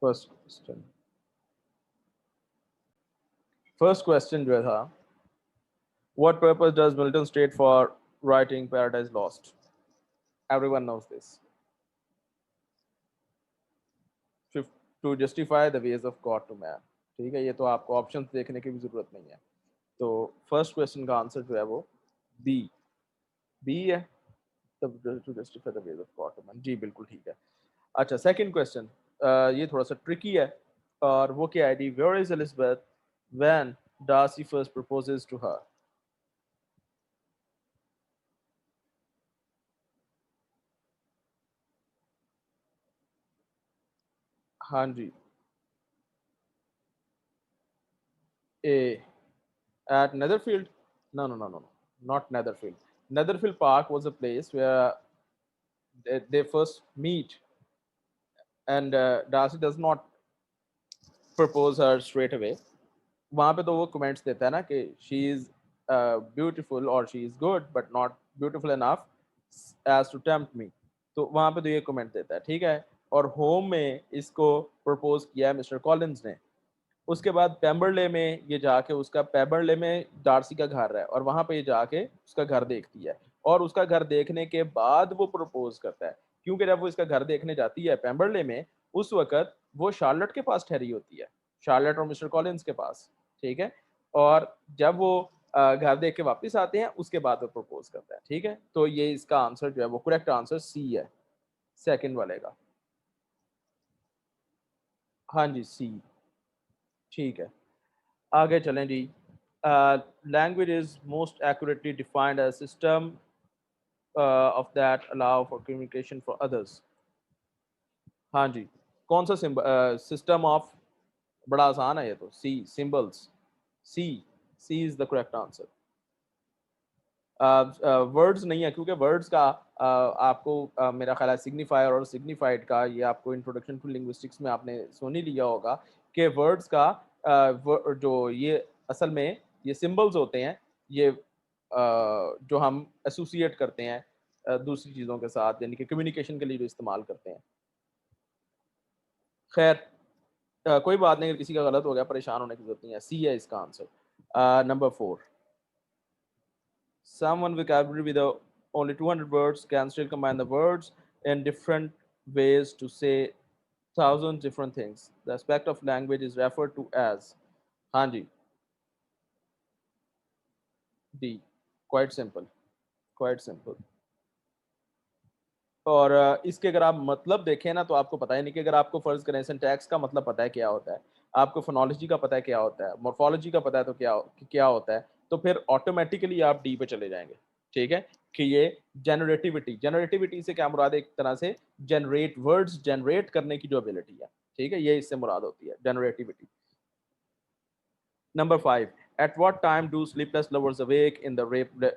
First question जो था, what purpose does Milton state for writing Paradise Lost? Everyone knows this. To justify the ways of God to man. ठीक है, ये तो आपको options देखने की भी जरूरत नहीं है। तो फर्स्ट क्वेश्चन का आंसर जो है वो बी बी है, to justify the ways of God to man. जी बिल्कुल ठीक है। अच्छा, सेकंड क्वेश्चन, ये थोड़ा सा ट्रिकी है, और वो क्या है D, where is Elizabeth when Darcy first proposes to her? हाँ जी। A, at Netherfield? No, no, no, no, no, not Netherfield. Netherfield Park was a place where they first meet, and Darcy does not propose her straight away. वहाँ पे तो वो comments देता है ना कि शी इज ब्यूटीफुल और she is good but not beautiful enough as to tempt me. तो वहाँ पे तो ये कमेंट देता है, ठीक है। और होम में इसको प्रपोज किया है मिस्टर कॉलिंस ने। उसके बाद पेम्बरले में ये जाके उसका, पेम्बरले में डार्सी का घर है, और वहां पे ये जाके उसका घर देखती है, और उसका घर देखने के बाद वो प्रपोज करता है। क्योंकि जब वो इसका घर देखने जाती है पेम्बरले में, उस वक्त वो शार्लेट के पास ठहरी होती है, शार्लेट और मिस्टर कॉलिंस के पास, ठीक है। और जब वो घर देख के वापस आते हैं, उसके बाद वो प्रपोज करता है, ठीक है। तो ये इसका आंसर जो है वो करेक्ट आंसर सी है, सेकंड वाले का। हाँ जी, सी। ठीक है, आगे चलें जी। Language is most accurately defined as system of that allow for communication for others. हाँ जी, कौन सा सिस्टम ऑफ, बड़ा आसान है ये तो, C, symbols. C, C is the correct answer. Words नहीं है, क्योंकि वर्ड्स का आपको मेरा ख्याल है सिग्निफायर और सिग्निफाइड का, ये आपको इंट्रोडक्शन टू लिंग्विस्टिक्स में आपने सुन ही लिया होगा कि वर्ड्स का जो ये असल में ये सिंबल्स होते हैं, ये जो हम एसोसिएट करते हैं दूसरी चीज़ों के साथ, यानी कि कम्युनिकेशन के लिए जो इस्तेमाल करते हैं। खैर, कोई बात नहीं, अगर किसी का गलत हो गया परेशान होने की जरूरत नहीं है, सी है इसका answer. Number 4, someone vocabulary with only 200 words can still combine the words in different ways to say thousands different things. The aspect of language is referred to as, हाँ जी, D, quite simple, quite simple। और इसके अगर आप मतलब देखें ना, तो आपको पता है नहीं कि, अगर आपको फर्ज करें सिंटैक्स का मतलब पता है क्या होता है, आपको फोनोलॉजी का पता है क्या होता है, मॉर्फोलॉजी का पता है तो क्या होता है, तो फिर ऑटोमेटिकली आप डी पे चले जाएंगे, ठीक है। कि ये जनरेटिविटी, जनरेटिविटी से क्या मुराद है, एक तरह से जनरेट, वर्ड्स जनरेट करने की जो एबिलिटी है, ठीक है, ये इससे मुराद होती है generativity. Number 5, at what time do sleepless lovers awake in the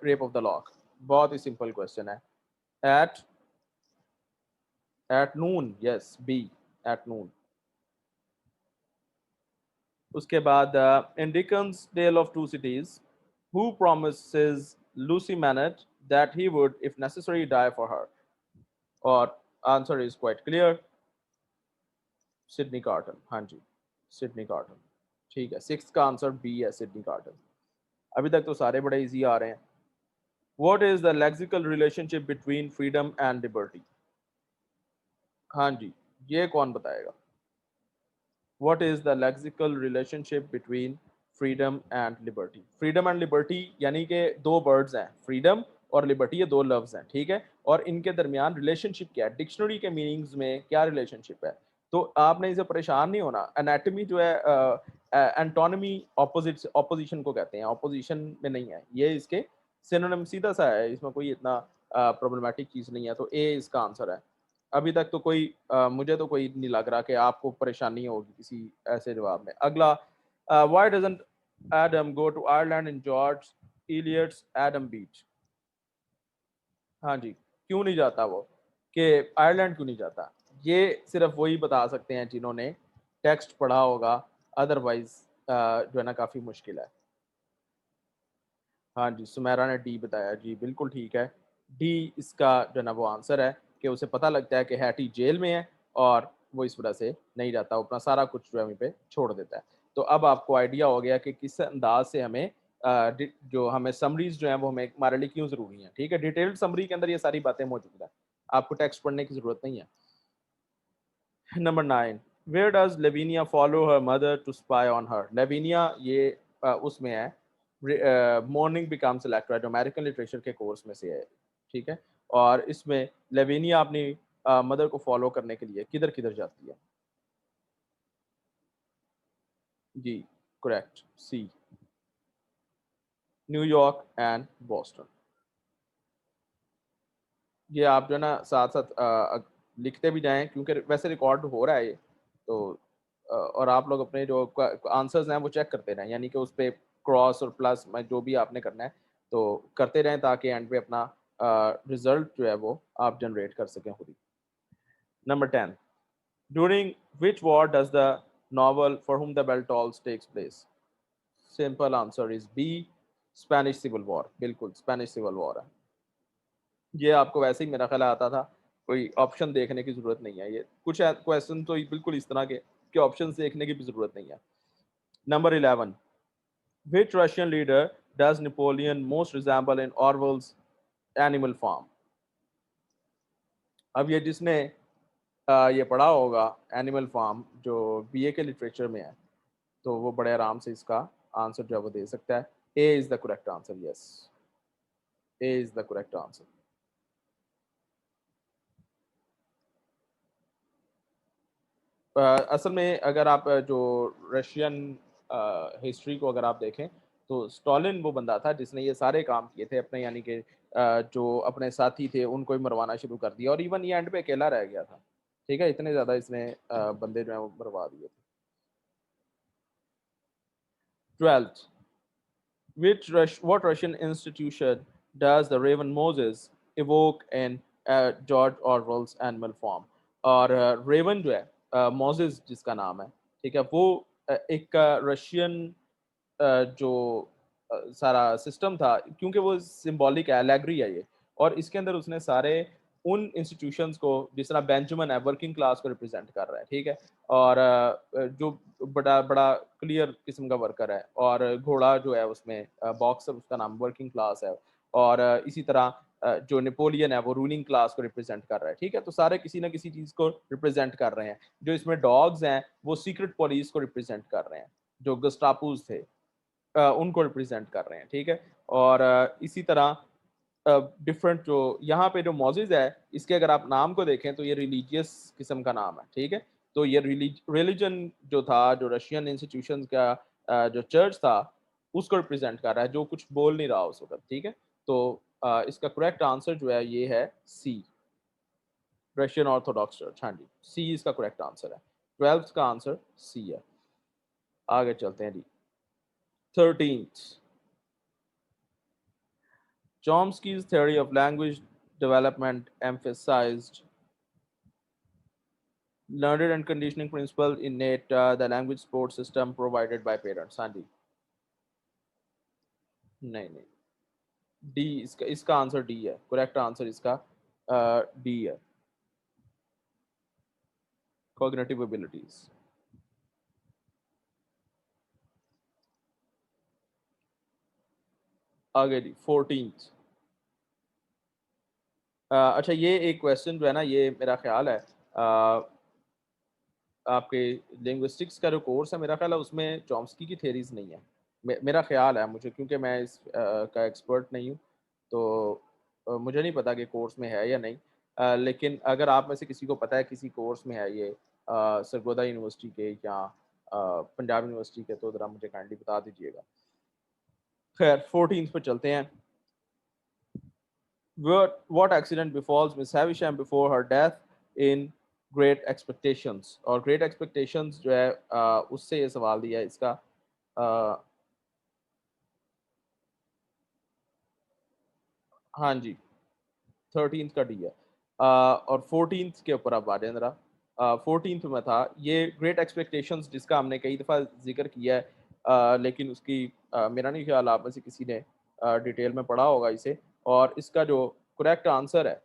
rape of the lock? बहुत ही सिंपल क्वेश्चन है। At at noon, yes, B, at noon. उसके बाद in Dickens tale of two cities, who promises Lucy Manette that he would if necessary die for her? और answer is quite clear, Sydney Carton. हाँ जी, Sydney Carton. ठीक है, six का answer B है, Sydney carton. अभी तक तो सारे बड़े इजी आ रहे हैं। What is the lexical relationship between freedom and liberty? हाँ जी, ये कौन बताएगा? What is the lexical relationship between freedom and liberty? Freedom and liberty यानी कि दो वर्ड्स हैं, freedom और liberty, ये दो लफ्ज हैं, ठीक है। और इनके दरमियान रिलेशनशिप क्या है, डिक्शनरी के मीनिंग्स में क्या रिलेशनशिप है? तो आपने इसे परेशान नहीं होना। एनाटमी जो है, एंटोनमी ऑपोजिट, ऑपोजिशन को कहते हैं, ऑपोजिशन में नहीं है ये, इसके सिनोनिम सीधा सा है, इसमें कोई इतना प्रॉब्लमेटिक चीज़ नहीं है। तो ए इसका आंसर है। अभी तक तो कोई मुझे तो कोई नहीं लग रहा कि आपको परेशानी होगी किसी ऐसे जवाब में। अगला, why doesn't Adam go to Ireland in George Eliot's Adam Bede? हाँ जी, क्यों नहीं जाता वो, कि आयरलैंड क्यों नहीं जाता? ये सिर्फ वही बता सकते हैं जिन्होंने टेक्स्ट पढ़ा होगा, अदरवाइज जो है ना काफ़ी मुश्किल है। हाँ जी, सुमेरा ने डी बताया, जी बिल्कुल ठीक है। डी इसका जो है ना वो आंसर है, कि उसे पता लगता है कि हैटी जेल में है, और वो इस वजह से नहीं रहता, वो अपना सारा कुछ जो है वहीं पे छोड़ देता है। तो अब आपको आइडिया हो गया कि किस अंदाज से हमें जो हमें समरीज जो हैं वो हमें हमारे लिए क्यों ज़रूरी हैं। ठीक है, डिटेल्ड समरी के अंदर ये सारी बातें मौजूद हैं, आपको टेक्स्ट पढ़ने की ज़रूरत नहीं है। Number 9, where does Lavinia follow her mother to spy on her. Lavinia ये उसमें है, मॉर्निंग बिकम्स इलेक्ट्रा, जो अमेरिकन लिटरेचर के कोर्स में से है। ठीक है, और इसमें लेविनिया अपनी मदर को फॉलो करने के लिए किधर किधर जाती है। जी correct, C, New York and Boston. ये आप जो है ना साथ साथ लिखते भी जाएं, क्योंकि वैसे रिकॉर्ड हो रहा है ये, तो और आप लोग अपने जो आंसर्स हैं वो चेक करते रहें, यानी कि उस पर क्रॉस और प्लस में जो भी आपने करना है तो करते रहें, ताकि एंड पे अपना रिजल्ट जो है वो आप जनरेट कर सकें खुद ही। Number 10, during which war does the novel for whom the bell tolls takes place. Simple answer is B, Spanish civil war. बिल्कुल स्पेनिश सिविल वॉर है। ये आपको वैसे ही मेरा ख्याल आता था, कोई ऑप्शन देखने की जरूरत नहीं है। ये कुछ क्वेश्चन तो बिल्कुल इस तरह के कि ऑप्शन देखने की भी जरूरत नहीं है। Number 11, which Russian leader does Napoleon most resemble in Orwell's Animal Farm. अब ये जिसने ये पढ़ा होगा एनिमल फार्म जो बीए के लिटरेचर में है, तो वो बड़े आराम से इसका आंसर जो है वो दे सकता है। A is the correct answer, yes, A is the correct answer. असल में अगर आप जो रशियन हिस्ट्री को अगर आप देखें, तो स्टॉलिन वो बंदा था जिसने ये सारे काम किए थे अपने, यानी कि जो अपने साथी थे उनको ही मरवाना शुरू कर दिया, और इवन ये एंड पे अकेला रह गया था। ठीक है, इतने ज़्यादा इसने बंदे जो है वो मरवा दिए थे। 12th, what Russian institution does the Raven Moses evoke in George Orwell's Animal Farm? और रेवन जो है मोजेस जिसका नाम है, ठीक है, वो एक रशियन जो सारा सिस्टम था, क्योंकि वो सिंबॉलिक है, एलेगरी है ये, और इसके अंदर उसने सारे उन इंस्टीट्यूशंस को, जिस तरह बेंजामिन है वर्किंग क्लास को रिप्रेजेंट कर रहा है। ठीक है, और जो बड़ा बड़ा क्लियर किस्म का वर्कर है, और घोड़ा जो है उसमें बॉक्सर, उसका नाम वर्किंग क्लास है, और इसी तरह जो नेपोलियन है वो रूलिंग क्लास को रिप्रेजेंट कर रहा है। ठीक है, तो सारे किसी ना किसी चीज़ को रिप्रेजेंट कर रहे हैं। जो इसमें डॉग्स हैं वो सीक्रेट पुलिस को रिप्रेजेंट कर रहे हैं, जो गस्टापूज थे उनको रिप्रेजेंट कर रहे हैं। ठीक है, और इसी तरह डिफरेंट जो यहाँ पे जो मौजूद है, इसके अगर आप नाम को देखें तो ये रिलीजियस किस्म का नाम है। ठीक है, तो ये रिलीजन जो था, जो रशियन इंस्टीट्यूशन का जो चर्च था उसको रिप्रेजेंट कर रहा है, जो कुछ बोल नहीं रहा उस वक्त। ठीक है, तो इसका करेक्ट आंसर जो है ये है सी, रशियन ऑर्थोडॉक्स चर्च। हाँ जी, सी इसका करेक्ट आंसर है। 12th का आंसर सी है। आगे चलते हैं जी। 13th, Chomsky's theory of language development emphasized learned and conditioning principle innate the language support system provided by parents। हाँ जी, नहीं नहीं, डी इसका आंसर डी है, करेक्ट आंसर इसका डी है, कॉग्निटिव एबिलिटीज। आगे जी 14th। अच्छा, ये एक क्वेश्चन जो है ना, ये मेरा ख्याल है आपके लिंग्विस्टिक्स का जो कोर्स है, मेरा ख्याल है उसमें चॉम्स्की की थेरीज नहीं है। मेरा ख्याल है, मुझे, क्योंकि मैं इस का एक्सपर्ट नहीं हूँ, तो मुझे नहीं पता कि कोर्स में है या नहीं। लेकिन अगर आप में से किसी को पता है किसी कोर्स में है ये सरगोदा यूनिवर्सिटी के या पंजाब यूनिवर्सिटी के, तो ज़रा मुझे काइंडली बता दीजिएगा। खैर 14th पे चलते हैं। What accident befalls Miss Havisham before her death in Great Expectations? और Great Expectations जो है उससे ये सवाल दिया है इसका। हाँ जी, 13th का डी है। और 14th के ऊपर अब आ जाए जरा। 14th में था ये ग्रेट एक्सपेक्टेशंस, जिसका हमने कई दफ़ा जिक्र किया है, लेकिन उसकी मेरा नहीं ख्याल आप में से किसी ने डिटेल में पढ़ा होगा इसे। और इसका जो करेक्ट आंसर है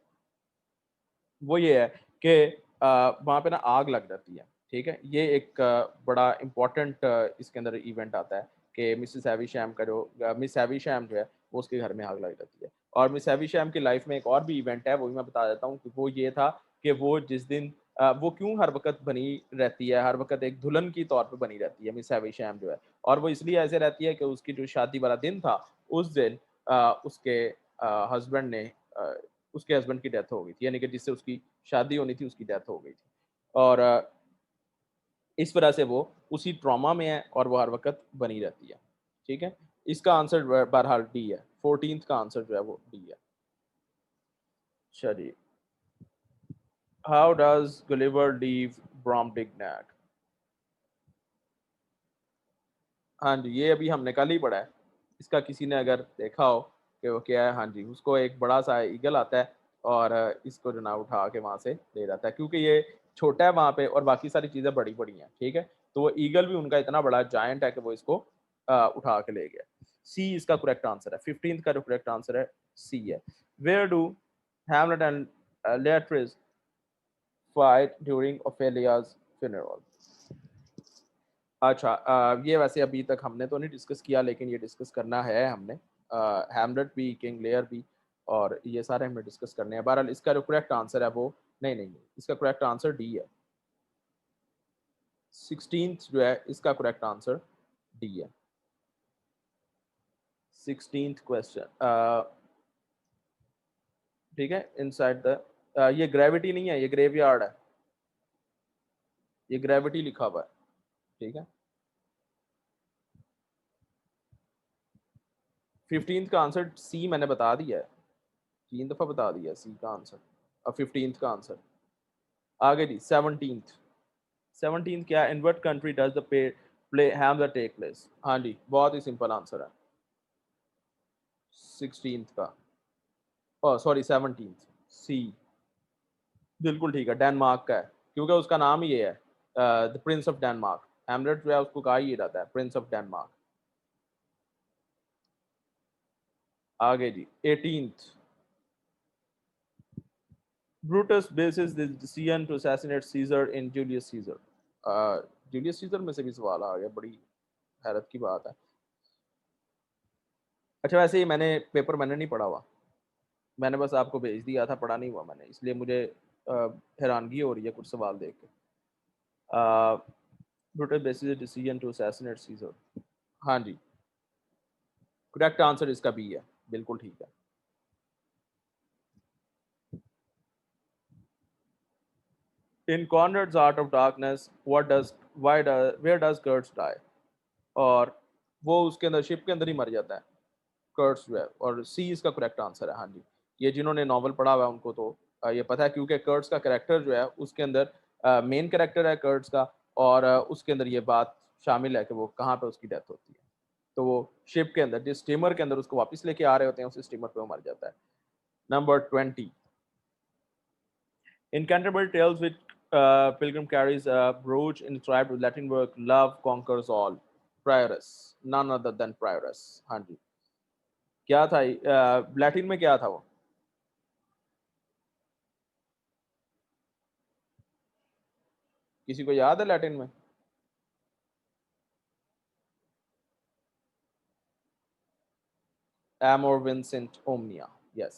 वो ये है कि वहाँ पे ना आग लग जाती है। ठीक है, ये एक बड़ा इम्पोर्टेंट इसके अंदर इवेंट आता है कि मिसेस हैविशैम का जो मिस हैविशैम जो है वो उसके घर में आग लग जाती है। और मिस हैविशैम की लाइफ में एक और भी इवेंट है, वो भी मैं बता देता हूँ कि वो ये था कि वो जिस दिन वो क्यों हर वक़्त बनी रहती है, हर वक़्त एक दुल्हन की तौर पे बनी रहती है मिस हैविशैम जो है। और वो इसलिए ऐसे रहती है कि उसकी जो शादी वाला दिन था, उस दिन उसके हस्बैंड ने अ, उसके हस्बैंड की डेथ हो गई थी, यानी कि जिससे उसकी शादी होनी थी उसकी डेथ हो गई थी। और इस वजह से वो उसी ट्रॉमा में है और वो हर वक़्त बनी रहती है। ठीक है? इसका आंसर बहरहाल डी है। 14th का आंसर जो है वो डी है। चलिए, हाउ डज़ गलिवर लीव ब्रॉम्डिग्नैग? हाँ जी, ये अभी हमने कल ही पढ़ा है। इसका किसी ने अगर देखा हो कि वो क्या है, हाँ जी, उसको एक बड़ा-सा ईगल आता है और इसको जो ना उठा के वहाँ से ले जाता है। क्योंकि ये छोटा है वहाँ पे और बाकी सारी चीज़ें बड़ी-बड़ी हैं, ठीक है? तो वो ईगल भी उनका इतना बड़ा जायंट है कि वो इसको उठा के ले गया। सी इसका करेक्ट आंसर है। 15th का जो करेक्ट आंसर है, सी है। Where do Hamlet and Laertes fight during Ophelia's funeral? अच्छा, ये वैसे अभी तक हमने तो नहीं डिस्कस किया, लेकिन ये डिस्कस करना है हमने। हैमलेट भी, किंग लेयर भी, और ये सारे हमें डिस्कस करने हैं। बहरहाल इसका जो करेक्ट आंसर है वो नहीं, इसका करेक्ट आंसर डी है। 16th जो है इसका करेक्ट आंसर डी है। 16th क्वेश्चन, ठीक है, इनसाइड द ये ग्रेविटी नहीं है, ये ग्रेवयार्ड है। ये ग्रेविटी लिखा हुआ है, ठीक है। 15th का आंसर सी मैंने बता दिया है, 3 दफा बता दिया सी का आंसर। अब 15th का आंसर आगे जी। 17th, 17th क्या है? In what country does the play Hamlet take place? हाँ जी, बहुत ही सिंपल आंसर है 16th का, ओ सॉरी 17th, सी बिल्कुल ठीक है, डेनमार्क का है, क्योंकि उसका नाम ही ये है, the Prince of Denmark. Hamlet जो है उसको कहा ही जाता है प्रिंस ऑफ डेनमार्क। आगे जी। 18th, Brutus bases the decision to assassinate Caesar in Julius Caesar। Julius Caesar में से भी सवाल आ गया, बड़ी हैरत की बात है। अच्छा, वैसे ही मैंने पेपर मैंने नहीं पढ़ा हुआ, मैंने बस आपको भेज दिया था, पढ़ा नहीं हुआ मैंने, इसलिए मुझे अ, हैरानगी हो रही है कुछ सवाल देख के। Brutus basis decision to assassinate Caesar, हाँ जी, करेक्ट आंसर इसका बी है, बिल्कुल ठीक है। In Conrad's heart of darkness what does why does where does Kurtz die? और वो उसके अंदर शिप के अंदर ही मर जाता है कर्ट्स जो है, और सी इसका करेक्ट आंसर है। हाँ जी, ये जिन्होंने नॉवल पढ़ा हुआ है उनको तो ये पता है, क्योंकि कर्ट्स का कैरेक्टर जो है उसके अंदर मेन कैरेक्टर है कर्ट्स का, और उसके अंदर ये बात शामिल है कि वो कहाँ पे उसकी डेथ होती है। तो वो शिप के अंदर जिस स्टीमर के अंदर उसको वापस लेके आ रहे होते हैं, उस स्टीमर पे वो मर जाता है। Number 20, in Canterbury Tales which Pilgrim carries a brooch inscribed with Latin word love conquers all, Prioress, none other than Prioress। हाँ जी, क्या था लैटिन में क्या था वो? किसी को याद है लैटिन में? Amor vincit omnia, yes,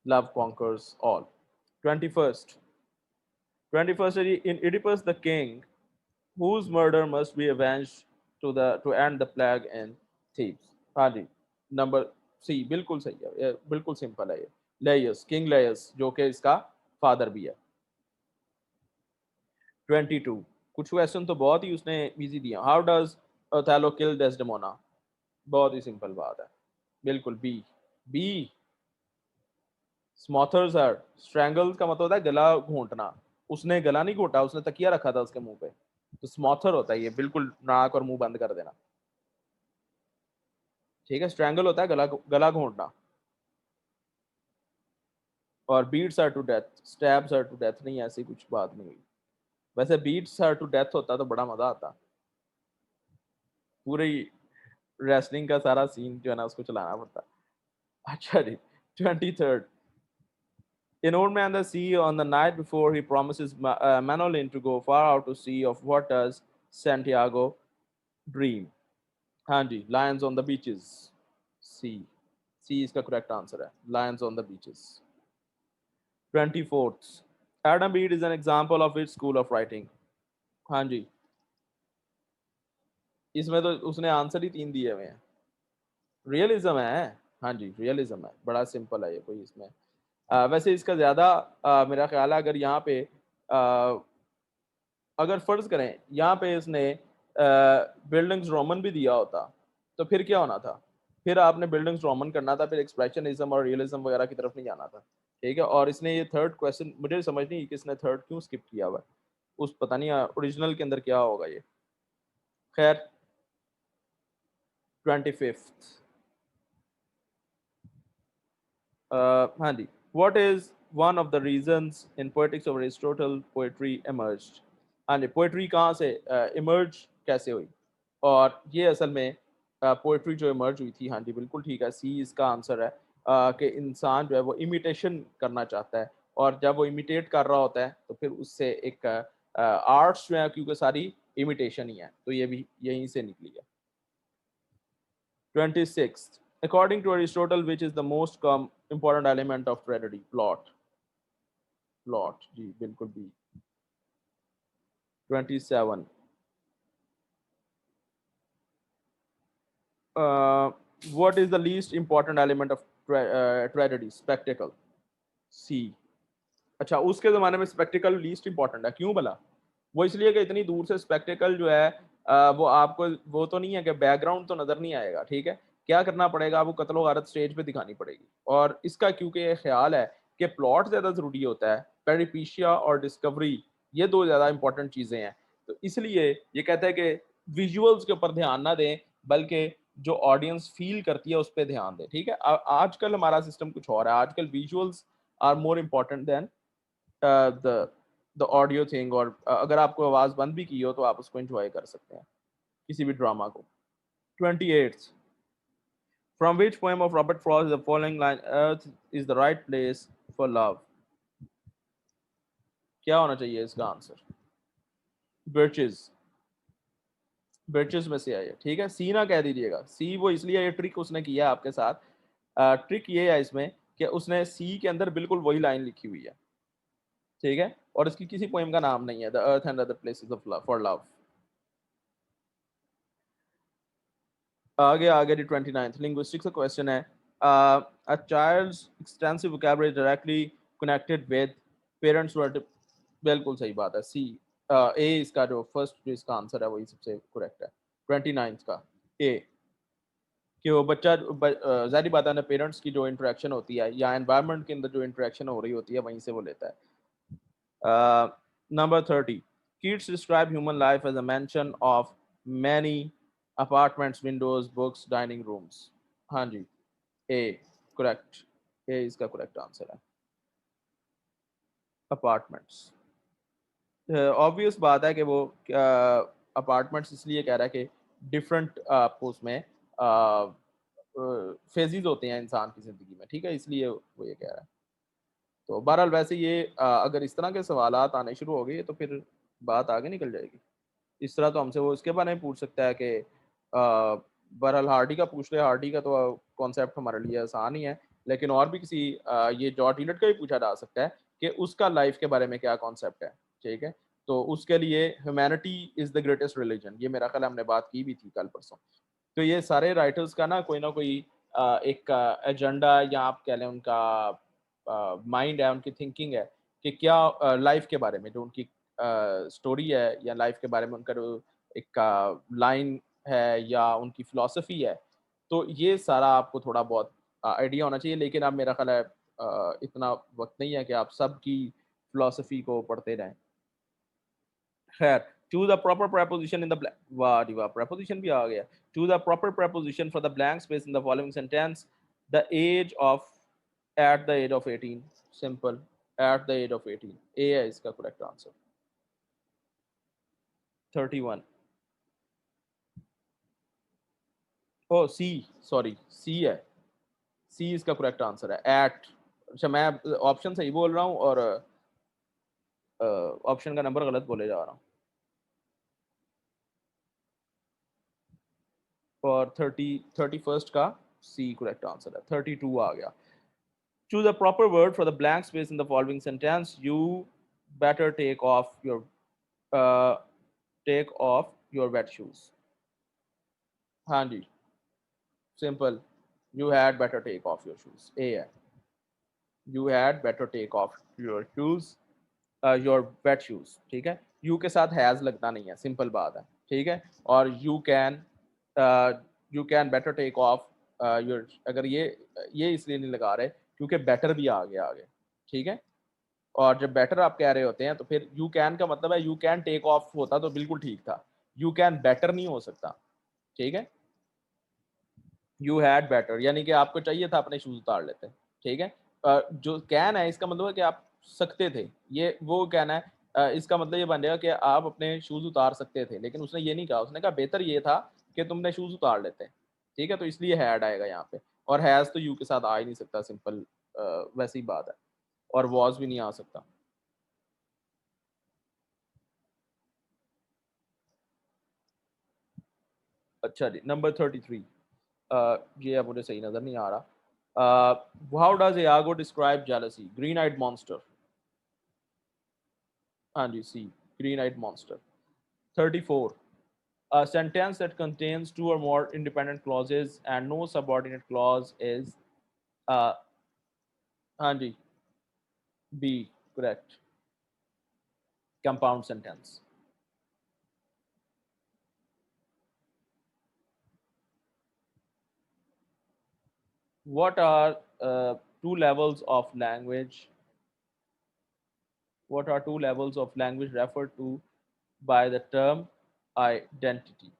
love conquers all। 21st, 21st, in Oedipus the king, whose murder must be avenged to end the plague in Thebes। हाँ जी, नंबर सी बिल्कुल सही है, ये बिल्कुल सिंपल है ये, लेयस, किंग लेयस, जो कि इसका फादर भी है। 22, कुछ क्वेश्चन तो बहुत ही उसने इजी दिया। How does Othello kill Desdemona? बहुत ही सिंपल बात है, बिल्कुल बी। बी, स्मॉथर्स हर, स्ट्रैंगल का मतलब होता है गला घोंटना, उसने गला नहीं घोटा, उसने तकिया रखा था उसके मुंह पे, तो स्मॉथर होता है ये, बिल्कुल नाक और मुंह बंद कर देना। ठीक है, स्ट्रैंगल होता है गला गला घोंटना, और beats her to death, stabs her to death नहीं, ऐसी कुछ बात नहीं हुई। वैसे बीट्स आर टू डेथ होता तो बड़ा मजा आता, पूरी रेसलिंग का सारा सीन जो है ना उसको चलाना पड़ता। अच्छा जी। 23rd, An old man the sea on the night before he promises Manolin to go far out to sea. Of what does Santiago dream? हाँ जी, lions on the beaches. C. C इसका correct answer है. Lions on the beaches. 24th. Adam Bede is an example of which school of writing? हाँ जी, इसमें तो उसने answer ही 3 दिए हुए हैं. रियलिज्म है. हाँ जी, रियलिज्म है. बड़ा सिंपल है ये, कोई इसमें वैसे इसका ज़्यादा मेरा ख्याल है, अगर यहाँ पे अगर फर्ज करें यहाँ पे इसने बिल्डिंग्स रोमन भी दिया होता तो फिर क्या होना था? फिर आपने बिल्डिंग्स रोमन करना था, फिर एक्सप्रेशनिज्म और रियलिज्म वगैरह की तरफ नहीं जाना था. ठीक है, और इसने ये थर्ड क्वेश्चन मुझे समझ नहीं कि इसने थर्ड क्यों स्किप किया हुआ है. उस पता नहीं ओरिजिनल के अंदर क्या होगा ये. खैर, 25th. हाँ जी. What is one of the reasons in Poetics of Aristotle poetry emerged? हाँ जी, पोएट्री कहाँ से इमर्ज कैसे हुई? और ये असल में पोएट्री जो इमर्ज हुई थी. हाँ जी, बिल्कुल ठीक है. सी इसका आंसर है कि इंसान जो है वो इमिटेशन करना चाहता है, और जब वो इमिटेट कर रहा होता है तो फिर उससे एक आर्ट्स जो है, क्योंकि सारी इमिटेशन ही है, तो ये भी यहीं से निकली है. 26th. According to Aristotle, which is the most important element of tragedy? Plot. Plot. जी बिल्कुल भी. 27. Uh, what is the least important element of tragedy? Spectacle. C. अच्छा, उसके ज़माने में स्पेक्टिकल लीस्ट इंपॉर्टेंट है. क्यों भला? वो इसलिए कि इतनी दूर से स्पेक्टिकल जो है वो आपको वो तो नहीं है कि बैकग्राउंड तो नज़र नहीं आएगा. ठीक है, क्या करना पड़ेगा? आपको कत्ल वारत स्टेज पे दिखानी पड़ेगी. और इसका क्योंकि ये ख्याल है कि प्लॉट ज़्यादा ज़रूरी होता है, पेरिपीशिया और डिस्कवरी ये दो ज़्यादा इंपॉर्टेंट चीज़ें हैं, तो इसलिए ये कहता है कि विजुअल्स के ऊपर ध्यान ना दें, बल्कि जो ऑडियंस फील करती है उस पर ध्यान दें. ठीक है, आजकल हमारा सिस्टम कुछ और है. आजकल visuals are more important than the the audio thing. और अगर आपको आवाज़ बंद भी की हो तो आप उसको एंजॉय कर सकते हैं, किसी भी ड्रामा को. 28th. From which poem of Robert Frost is the following line, Earth is the right place for love? क्या होना चाहिए इसका आंसर? Birches. Birches में से है. ठीक है, सी ना कह दीजिएगा. सी वो इसलिए ये ट्रिक उसने किया है आपके साथ. ट्रिक ये है इसमें कि उसने सी के अंदर बिल्कुल वही लाइन लिखी हुई है. ठीक है, और इसकी किसी पोएम का नाम नहीं है. The earth and other places of love for love. आगे आगे 29th. लिंग्विस्टिक्स का क्वेश्चन है. A child's extensive vocabulary directly connected with parents word. बिल्कुल सही बात है. सी ए इसका जो फर्स्ट जो इसका आंसर है वही सबसे करेक्ट है. 29th का ए, कि वो बच्चा जाहिर बात है ना, पेरेंट्स की जो इंटरेक्शन होती है या एनवायरनमेंट के अंदर जो इंटरेक्शन हो रही होती है वहीं से वो लेता है. Number 30. Keats described human life as a mansion of many apartments, windows, books, dining rooms. हाँ जी, A. Correct. A इसका correct answer है. Apartments. Obvious बात है कि वो अपार्टमेंट्स इसलिए कह रहा है कि डिफरेंट आपको उसमें फेजेस होते हैं इंसान की ज़िंदगी में. ठीक है, इसलिए वो ये कह रहा है. तो बहरहाल वैसे ये अगर इस तरह के सवालात आने शुरू हो गए तो फिर बात आगे निकल जाएगी. इस तरह तो हमसे वो इसके बारे में पूछ सकता है कि बहरहाल हार्डी का पूछ ले. हार्डी का तो कॉन्सेप्ट हमारे लिए आसान ही है, लेकिन और भी किसी ये जॉर्ज इलियट का भी पूछा जा सकता है कि उसका लाइफ के बारे में क्या कॉन्सेप्ट है. ठीक है, तो उसके लिए humanity is the greatest religion, ये मेरा ख्याल हमने बात की भी थी कल परसों. तो ये सारे राइटर्स का ना कोई एक एजेंडा या आप कह लें उनका माइंड है, उनकी थिंकिंग है कि क्या लाइफ के बारे में जो उनकी स्टोरी है या लाइफ के बारे में उनका जो एक लाइन है या उनकी फिलॉसफी है. तो ये सारा आपको थोड़ा बहुत आइडिया होना चाहिए, लेकिन अब मेरा ख्याल है इतना वक्त नहीं है कि आप सबकी फिलॉसफी को पढ़ते रहें. खैर, choose a proper preposition in the blank. वाह जी वाह, preposition भी आ गया. Choose a proper preposition for the blank space in the following sentence. The age of at the age of 18. Simple. At the age of 18. A है इसका correct answer. 31. Oh, C. Sorry. C है. C इसका correct answer है. At अच्छा, मैं option सही बोल रहा हूँ और ऑप्शन का नंबर गलत बोले जा रहा हूँ। और 31st का सी करेक्ट आंसर है, 32 आ गया। Choose a proper word for the blank space in the following sentence. You better uh, take off your wet shoes. हाँ जी, simple. You had better take off your shoes. A है। You had better take off your shoes, your wet shoes। ठीक है, you के साथ has लगना नहीं है, simple बात है। ठीक है, और you can better take off your, अगर ये इसलिए नहीं लगा रहे क्योंकि better भी आ गया आगे। ठीक है, और जब बेटर आप कह रहे होते हैं तो फिर यू कैन का मतलब है यू कैन टेक ऑफ होता तो बिल्कुल ठीक था, यू कैन बेटर नहीं हो सकता। ठीक है, यू हैड बेटर यानी कि आपको चाहिए था अपने शूज उतार लेते। ठीक है, जो कैन है इसका मतलब है कि आप सकते थे, ये वो कैन है। इसका मतलब ये बन जाएगा कि आप अपने शूज उतार सकते थे, लेकिन उसने ये नहीं कहा, उसने कहा बेहतर ये था कि तुमने शूज उतार लेते। ठीक है, तो इसलिए हैड आएगा यहाँ पे, और हैज तो यू के साथ आ ही नहीं सकता, सिंपल वैसी बात है, और वॉज भी नहीं आ सकता। अच्छा जी, नंबर 33। ये अब मुझे सही नजर नहीं आ रहा। How does Iago describe jealousy? Green eyed monster. हाँ जी, C, green eyed monster. 34। A sentence that contains two or more independent clauses and no subordinate clause is uh, हाँ जी, B, correct, compound sentence. What are two levels of language? What are two levels of language referred to by the term identity?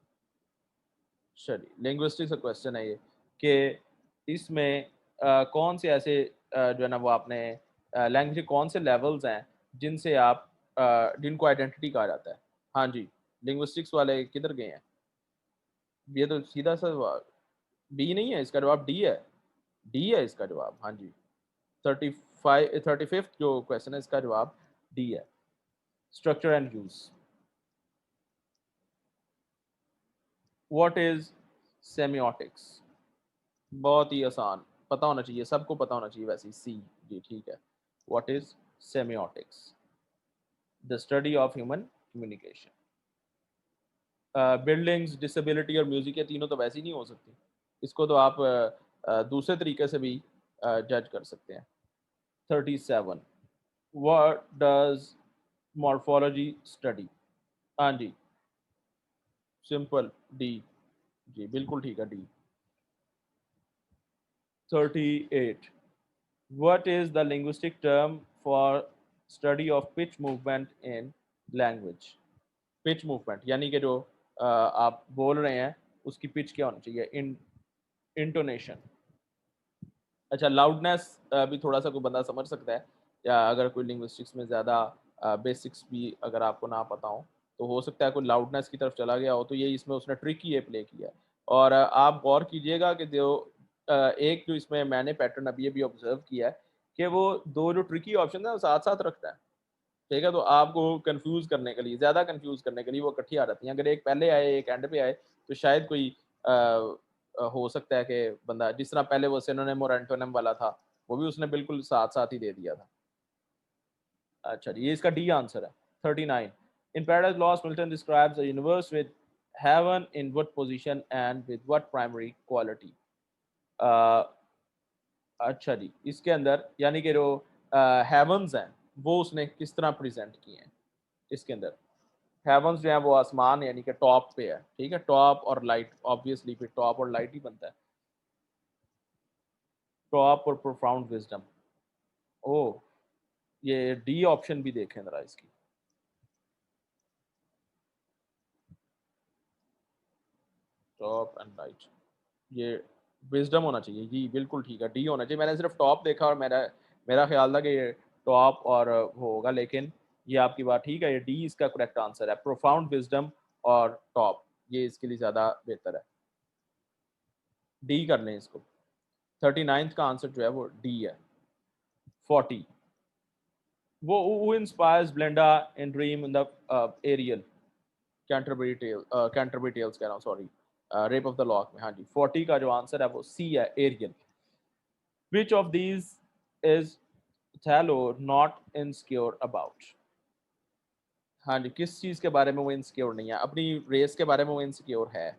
चलिए, linguistics का question है ये, कि इसमें कौन से ऐसे जो है ना वो आपने लैंग्वेज के कौन से लेवल्स हैं जिनसे आप जिनको आइडेंटिटी कहा जाता है। हाँ जी, लिंग्विस्टिक्स वाले किधर गए हैं? ये तो सीधा सा बी नहीं है, इसका जवाब डी है। डी है इसका जवाब, हाँ जी। 35 जो क्वेश्चन है इसका जवाब डी है, structure and use. What is semiotics? बहुत ही आसान, पता होना चाहिए, सबको पता होना चाहिए वैसे। सी जी, ठीक है। What is semiotics? The study of human communication. Buildings, disability और म्यूजिक, ये तीनों तो वैसे ही नहीं हो सकती, इसको तो आप दूसरे तरीके से भी जज कर सकते हैं। 37। What does morphology study? हाँ जी, सिंपल, डी, जी बिल्कुल ठीक है, D. 38। What is the linguistic term for study of pitch movement in language? Pitch movement यानी कि जो आप बोल रहे हैं उसकी पिच क्या होनी चाहिए, इन इंटोनेशन। अच्छा, लाउडनेस भी थोड़ा सा कोई बंदा समझ सकता है, या अगर कोई लिंग्विस्टिक्स में ज़्यादा बेसिक्स भी अगर आपको ना पता हो तो हो सकता है कोई लाउडनेस की तरफ चला गया हो, तो ये इसमें उसने ट्रिक ही ये प्ले किया है। और आप गौर कीजिएगा कि जो एक जो इसमें मैंने पैटर्न अभी अभी ऑब्जर्व किया है कि वो दो जो ट्रिकी ऑप्शन है वो साथ साथ रखता है। ठीक है, तो आपको कंफ्यूज करने के लिए, ज़्यादा कंफ्यूज करने के लिए वो इकट्ठी आ जाती हैं। अगर एक पहले आए एक एंड पे आए तो शायद कोई हो सकता है कि बंदा, जिस तरह पहले वो सिनोनिम और एंटोनिम वाला था वो भी उसने बिल्कुल साथ साथ ही दे दिया था। अच्छा जी, ये इसका डी आंसर है। 39। In Paradise Lost Milton describes a universe with heaven in what position and with what primary quality? अच्छा जी, इसके अंदर यानी कि जो हेवंस हैं वो उसने किस तरह प्रेजेंट किए हैं इसके अंदर? हेवंस जो है वो आसमान यानी कि टॉप पे है। ठीक है, टॉप और लाइट, ऑब्वियसली फिर टॉप और लाइट ही बनता है। टॉप और प्रोफाउंड विजडम। ओ, ये डी ऑप्शन भी देखें जरा इसकी। टॉप एंड लाइट, ये विजडम होना चाहिए जी, बिल्कुल ठीक है, डी होना चाहिए। मैंने सिर्फ टॉप देखा और मेरा मेरा ख्याल था कि ये टॉप और वो होगा, लेकिन ये आपकी बात ठीक है, ये डी इसका करेक्ट आंसर है, प्रोफाउंड विजडम और टॉप, ये इसके लिए ज़्यादा बेहतर है। डी कर लें इसको। 39 का आंसर जो है वो डी है। 40. Who inspires Blenda in Dream in the Ariel Canterbury Tales कह रहा हूँ, sorry, rape of the lock में. हाँ जी, 40 का जो आंसर है वो सी है, aerial. Which of these is Othello not insecure about? हाँ जी, किस चीज़ के बारे में वो इनसिक्योर नहीं है? अपनी रेस के बारे में वो इनसिक्योर है,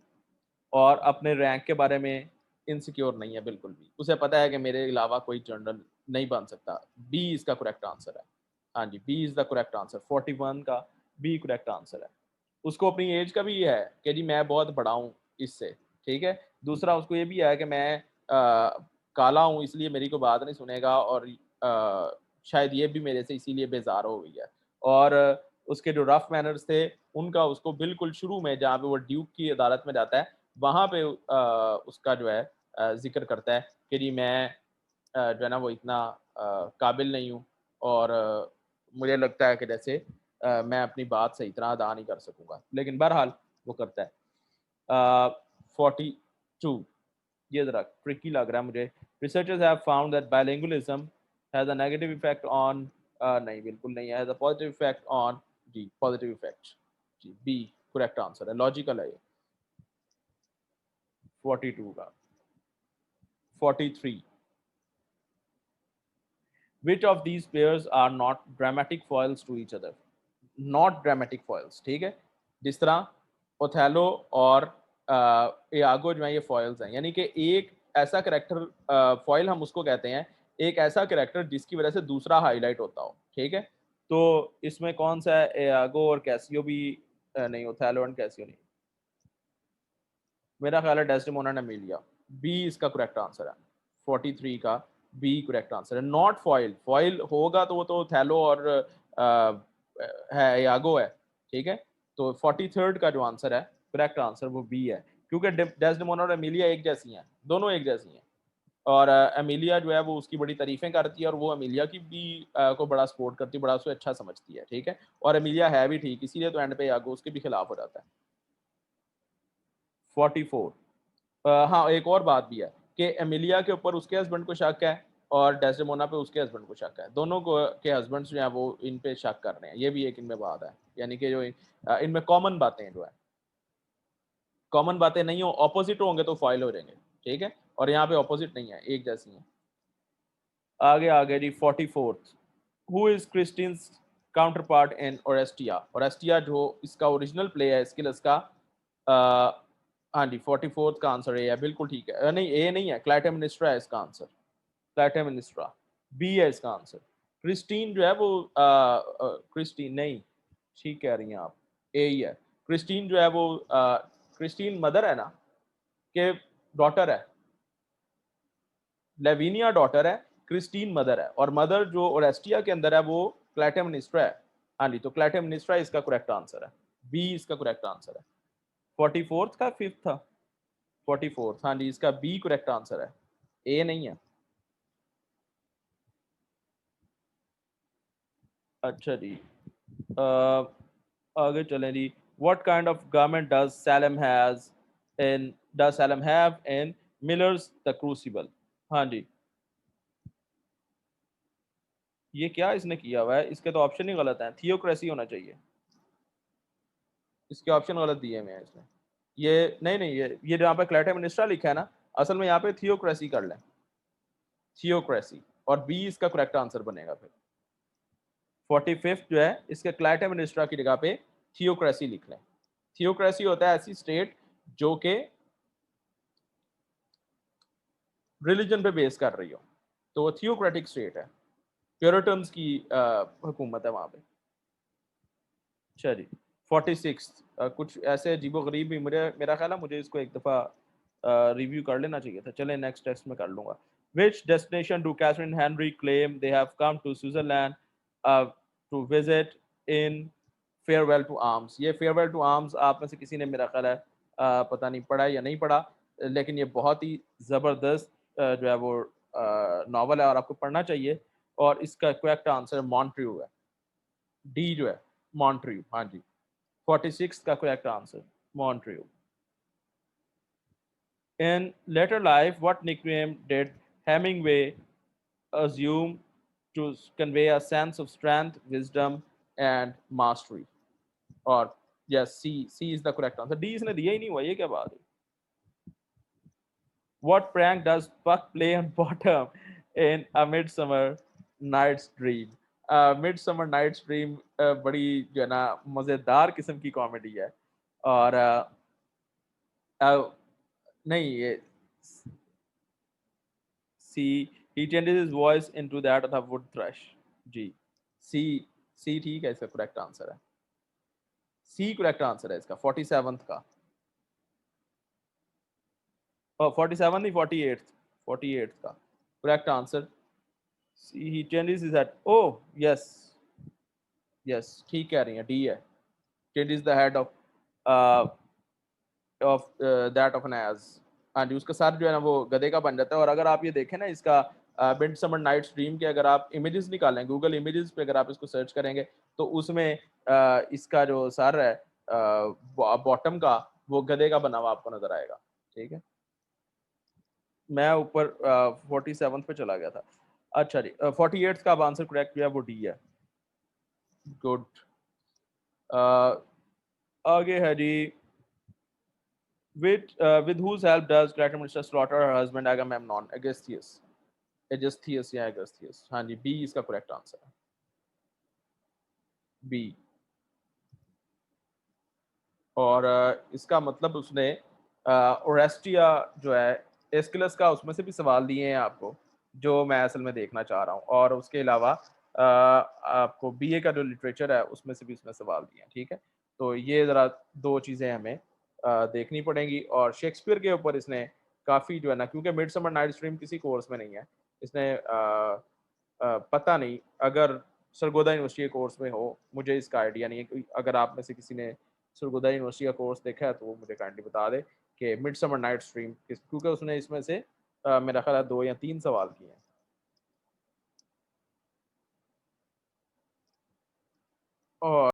और अपने रैंक के बारे में इनसिक्योर नहीं है बिल्कुल भी. उसे पता है कि मेरे अलावा कोई जनरल नहीं बन सकता. बी इसका करेक्ट आंसर है. हाँ जी, B is the correct answer. 41 का बी करेक्ट आंसर है. उसको अपनी एज का भी है कि जी मैं बहुत बड़ा हूँ इससे, ठीक है. दूसरा उसको ये भी है कि मैं काला हूँ इसलिए मेरी कोई बात नहीं सुनेगा, और शायद ये भी मेरे से इसीलिए बेजार हो गई है. और उसके जो रफ मैनर्स थे उनका उसको बिल्कुल शुरू में जहाँ पे वो ड्यूक की अदालत में जाता है वहाँ पे उसका जो है जिक्र करता है कि जी मैं जो है ना वो इतना काबिल नहीं हूँ, और मुझे लगता है कि जैसे मैं अपनी बात सही तरह अदा नहीं कर सकूंगा, लेकिन बहरहाल वो करता है. 42, ये जरा ट्रिकी लग रहा है मुझे. Researchers have found that bilingualism has a negative effect on, नहीं बिल्कुल नहीं है, has a positive effect on, जी पॉजिटिव इफेक्ट, जी बी करेक्ट आंसर है, लॉजिकल है ये. 42 का. 43, which of these pairs are not dramatic foils to each other? Not dramatic foils, ठीक है. जिस तरह ओथेलो और यागो जो है ये फॉइल्स हैं, यानी कि एक ऐसा करेक्टर, फॉइल हम उसको कहते हैं, एक ऐसा करेक्टर जिसकी वजह से दूसरा हाईलाइट होता हो, ठीक है. तो इसमें कौन सा है? यागो और कैसियो भी नहीं, ओथेलो एंड कैसियो नहीं. मेरा ख्याल है डेस्डेमोना ने मिल लिया. बी इसका करेक्ट आंसर है. 43 का बी करेक्ट आंसर है. Not foil. फॉइल होगा तो वो तो थैलो और है, यागो है, ठीक है. तो 43rd का जो आंसर है, करेक्ट आंसर वो बी है, क्योंकि डेस्डेमोना और एमिलिया एक जैसी हैं, दोनों एक जैसी हैं. और एमिलिया जो है वो उसकी बड़ी तारीफें करती है, और वो एमिलिया की भी को बड़ा सपोर्ट करती है, बड़ा उसे अच्छा समझती है, ठीक है. और एमिलिया है भी ठीक, इसीलिए तो एंड पे यागो उसके भी खिलाफ हो जाता है. 44. हाँ, एक और बात भी है कि एमिलिया के ऊपर उसके हस्बैंड को शक है, और डेस्डेमोना पे उसके हस्बैंड को शक है. दोनों को के हस्बैंड जो है वो इन पे शक कर रहे हैं. ये भी एक इनमें बात है, यानी कि जो इनमें कॉमन बातें जो है, कॉमन बातें नहीं हो, ऑपोजिट होंगे तो फॉइल हो जाएंगे, ठीक है. और यहाँ पे ऑपोजिट नहीं है, एक जैसी है. आगे आगे जी. 44th, who is Christine counterpart in Oresteia? Oresteia जो इसका ओरिजिनल प्ले है स्किलस का. हाँ जी, 44th का आंसर ए है, बिल्कुल ठीक है. नहीं, ए नहीं है, क्लाइटेमिनिस्ट्रा है इसका आंसर. क्लाइटेमिनिस्ट्रा. बी है इसका आंसर. क्रिस्टीन जो है वो क्रिस्टीन नहीं, ठीक कह रही हैं आप, ए ही है. क्रिस्टीन जो है वो क्रिस्टीन मदर है ना, के डॉटर है. लेविनिया डॉटर है, क्रिस्टीन मदर है, और मदर जो ओरेस्टिया के अंदर है वो क्लाइटेमिनिस्ट्रा है. हाँ जी, तो क्लाइटेमिनिस्ट्रा इसका करेक्ट आंसर है. बी इसका करेक्ट आंसर है. 44th का 5th था. 44th, हाँ जी, इसका बी करेक्ट आंसर है, ए नहीं है. अच्छा जी. uh, आगे चलें जी. What kind of garment does Salem have in Miller's the Crucible? हाँ जी, ये क्या इसने किया हुआ है? इसके तो ऑप्शन ही गलत हैं. थियोक्रेसी होना चाहिए. इसके ऑप्शन गलत दिए हुए हैं इसने. ये नहीं नहीं, ये जहाँ पे क्लैटे मिनिस्ट्रा लिखा है ना, असल में यहाँ पे थियोक्रेसी कर लें. थियोक्रेसी, और बी इसका करेक्ट आंसर बनेगा फिर. 45th जो है, इसके क्लैटे मिनिस्ट्रा की जगह पे थियोक्रेसी लिख लें. थियोक्रेसी होता है ऐसी स्टेट जो कि रिलीजन पे बेस कर रही हो, तो वो थियोक्रेटिक स्टेट है. प्योरिटन्स की हुकूमत है वहां पे. चलिए. 46, कुछ ऐसे अजीबो गरीब भी, मुझे मेरा ख्याल है मुझे इसको एक दफ़ा रिव्यू कर लेना चाहिए था. चले नेक्स्ट टेस्ट में कर लूँगा. Which destination do Catherine Henry claim they have come to Switzerland to visit in farewell to arms? ये फेयरवेल टू आर्म्स आप में से किसी ने मेरा ख्याल है पता नहीं पढ़ा या नहीं पढ़ा, लेकिन ये बहुत ही ज़बरदस्त जो है वो नावल है, और आपको पढ़ना चाहिए. और इसका करेक्ट आंसर मॉन्ट्रियो है. डी जो है, मॉन्ट्रियो. हाँ जी, 46 का correct answer Montreux. In later life, what nickname did Hemingway assume to convey a sense of strength, wisdom, and mastery. Or yes, C is the correct answer. D इसने दिया ही नहीं हुआ, ये क्या बात है? What prank does Puck play on Bottom in A Midsummer Night's Dream? Midsummer Night's Dream बड़ी जो है ना मजेदार किस्म की कॉमेडी है और नहीं ये C he changes his voice into that of the wood thrush. Ji C C ठीक है, इसका करेक्ट आंसर है. C करेक्ट आंसर है इसका 47th का. 47 नहीं 48th का correct answer. He changes his head. Oh yes, yes ठीक कह रही हैं, D है. Changes the head of that of an ass. हाँ जी, उसका सर जो है ना वो गधे का बन जाता है. और अगर आप ये देखें ना इसका मिडसमर नाइट्स ड्रीम के अगर आप इमेजेस निकालें गूगल इमेजेस पे, अगर आप इसको सर्च करेंगे तो उसमें इसका जो सर है बॉटम का वो गधे का बना हुआ आपको नजर आएगा. ठीक है, मैं ऊपर 47 पे चला गया था. अच्छा जी, 48 का आंसर करेक्ट किया, वो डी है. गुड. आगे है जी. With whose help does Clytemnestra slaughter her husband Agamemnon? Aegisthus. Aegisthus या Aegisthus. हाँ जी, B इसका करेक्ट आंसर है. B. और इसका मतलब उसने ओरेस्टिया जो है एस्किलस का उसमें से भी सवाल दिए हैं आपको, जो मैं असल में देखना चाह रहा हूँ. और उसके अलावा आपको बीए का जो लिटरेचर है उसमें से भी इसमें सवाल दिए हैं. ठीक है, तो ये ज़रा दो चीज़ें हमें देखनी पड़ेंगी. और शेक्सपियर के ऊपर इसने काफ़ी जो है ना, क्योंकि मिडसमर नाइट्स ड्रीम किसी कोर्स में नहीं है, इसने पता नहीं अगर सरगोदा यूनिवर्सिटी के कोर्स में हो, मुझे इसका आइडिया नहीं है. अगर आप में से किसी ने सरगोदा यूनिवर्सिटी का कोर्स देखा है तो वो मुझे काइंडली बता दे कि मिडसमर नाइट स्ट्रीम क्योंकि उसने इसमें से मेरा ख्याल है 2 या 3 सवाल किए हैं. और